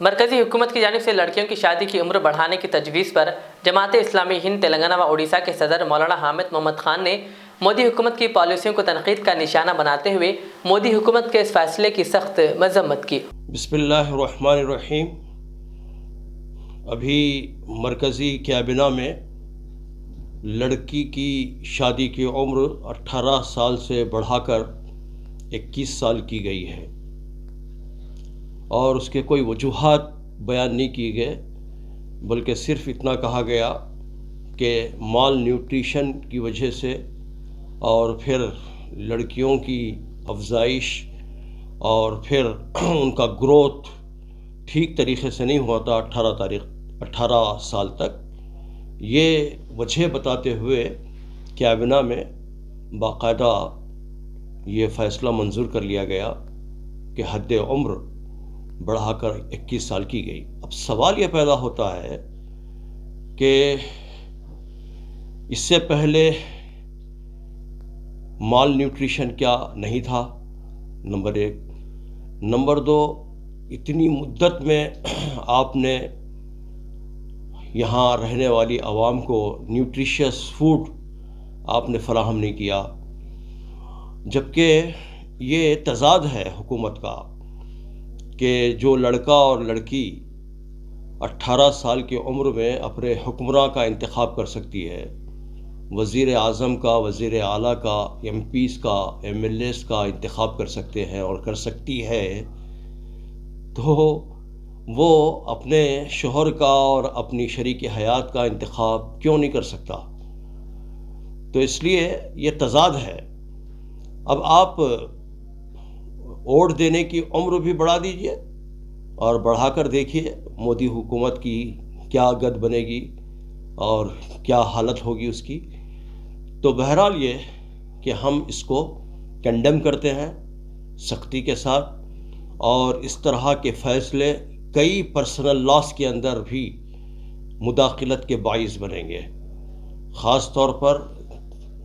مرکزی حکومت کی جانب سے لڑکیوں کی شادی کی عمر بڑھانے کی تجویز پر جماعت اسلامی ہند تلنگانہ و اڑیسہ کے صدر مولانا حامد محمد خان نے مودی حکومت کی پالیسیوں کو تنقید کا نشانہ بناتے ہوئے مودی حکومت کے اس فیصلے کی سخت مذمت کی۔ بسم اللہ الرحمن الرحیم۔ ابھی مرکزی کابینہ میں لڑکی کی شادی کی عمر 18 سال سے بڑھا کر 21 سال کی گئی ہے اور اس کے کوئی وجوہات بیان نہیں کی گئے، بلکہ صرف اتنا کہا گیا کہ مال نیوٹریشن کی وجہ سے اور پھر لڑکیوں کی افزائش اور پھر ان کا گروتھ ٹھیک طریقے سے نہیں ہوا تھا 18 سال تک، یہ وجہ بتاتے ہوئے کابینہ میں باقاعدہ یہ فیصلہ منظور کر لیا گیا کہ حد عمر بڑھا کر 21 سال کی گئی۔ اب سوال یہ پیدا ہوتا ہے کہ اس سے پہلے مال نیوٹریشن کیا نہیں تھا، نمبر 1۔ نمبر 2، اتنی مدت میں آپ نے یہاں رہنے والی عوام کو نیوٹریشس فوڈ آپ نے فراہم نہیں کیا، جبکہ یہ تضاد ہے حکومت کا کہ جو لڑکا اور لڑکی 18 سال کی عمر میں اپنے حکمراں کا انتخاب کر سکتی ہے، وزیر اعظم کا، وزیر اعلیٰ کا، ایم پیز کا، ایم ایل ایز کا انتخاب کر سکتے ہیں اور کر سکتی ہے، تو وہ اپنے شوہر کا اور اپنی شریک حیات کا انتخاب کیوں نہیں کر سکتا؟ تو اس لیے یہ تضاد ہے۔ اب آپ ووٹ دینے کی عمر بھی بڑھا دیجئے اور بڑھا کر دیکھیے مودی حکومت کی کیا گد بنے گی اور کیا حالت ہوگی اس کی۔ تو بہرحال یہ کہ ہم اس کو کنڈیم کرتے ہیں سختی کے ساتھ، اور اس طرح کے فیصلے کئی پرسنل لاس کے اندر بھی مداخلت کے باعث بنیں گے، خاص طور پر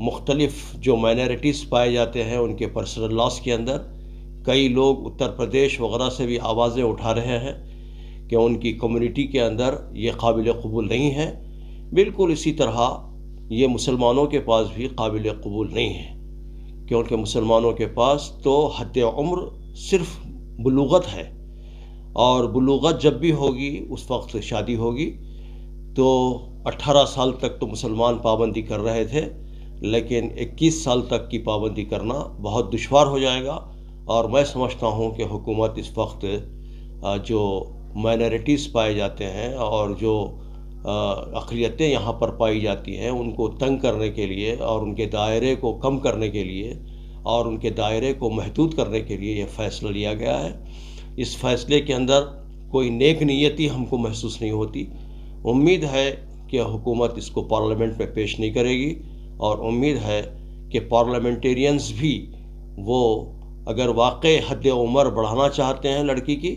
مختلف جو مائنارٹیز پائے جاتے ہیں ان کے پرسنل لاس کے اندر کئی لوگ اتر پردیش وغیرہ سے بھی آوازیں اٹھا رہے ہیں کہ ان کی کمیونٹی کے اندر یہ قابل قبول نہیں ہے۔ بالکل اسی طرح یہ مسلمانوں کے پاس بھی قابل قبول نہیں ہے، کیونکہ مسلمانوں کے پاس تو حد عمر صرف بلوغت ہے، اور بلوغت جب بھی ہوگی اس وقت شادی ہوگی۔ تو 18 سال تک تو مسلمان پابندی کر رہے تھے، لیکن 21 سال تک کی پابندی کرنا بہت دشوار ہو جائے گا، اور میں سمجھتا ہوں کہ حکومت اس وقت جو مائنارٹیز پائے جاتے ہیں اور جو اقلیتیں یہاں پر پائی جاتی ہیں ان کو تنگ کرنے کے لیے اور ان کے دائرے کو کم کرنے کے لیے اور ان کے دائرے کو محدود کرنے کے لیے یہ فیصلہ لیا گیا ہے۔ اس فیصلے کے اندر کوئی نیک نیتی ہم کو محسوس نہیں ہوتی۔ امید ہے کہ حکومت اس کو پارلیمنٹ میں پیش نہیں کرے گی، اور امید ہے کہ پارلیمنٹیرینز بھی وہ اگر واقع حد عمر بڑھانا چاہتے ہیں لڑکی کی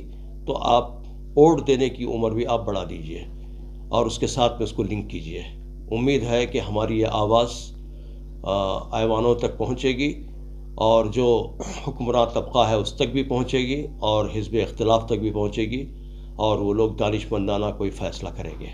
تو آپ ووٹ دینے کی عمر بھی آپ بڑھا دیجئے اور اس کے ساتھ میں اس کو لنک کیجئے۔ امید ہے کہ ہماری یہ آواز ایوانوں تک پہنچے گی اور جو حکمراں طبقہ ہے اس تک بھی پہنچے گی اور حزب اختلاف تک بھی پہنچے گی، اور وہ لوگ دانشمندانہ کوئی فیصلہ کریں گے۔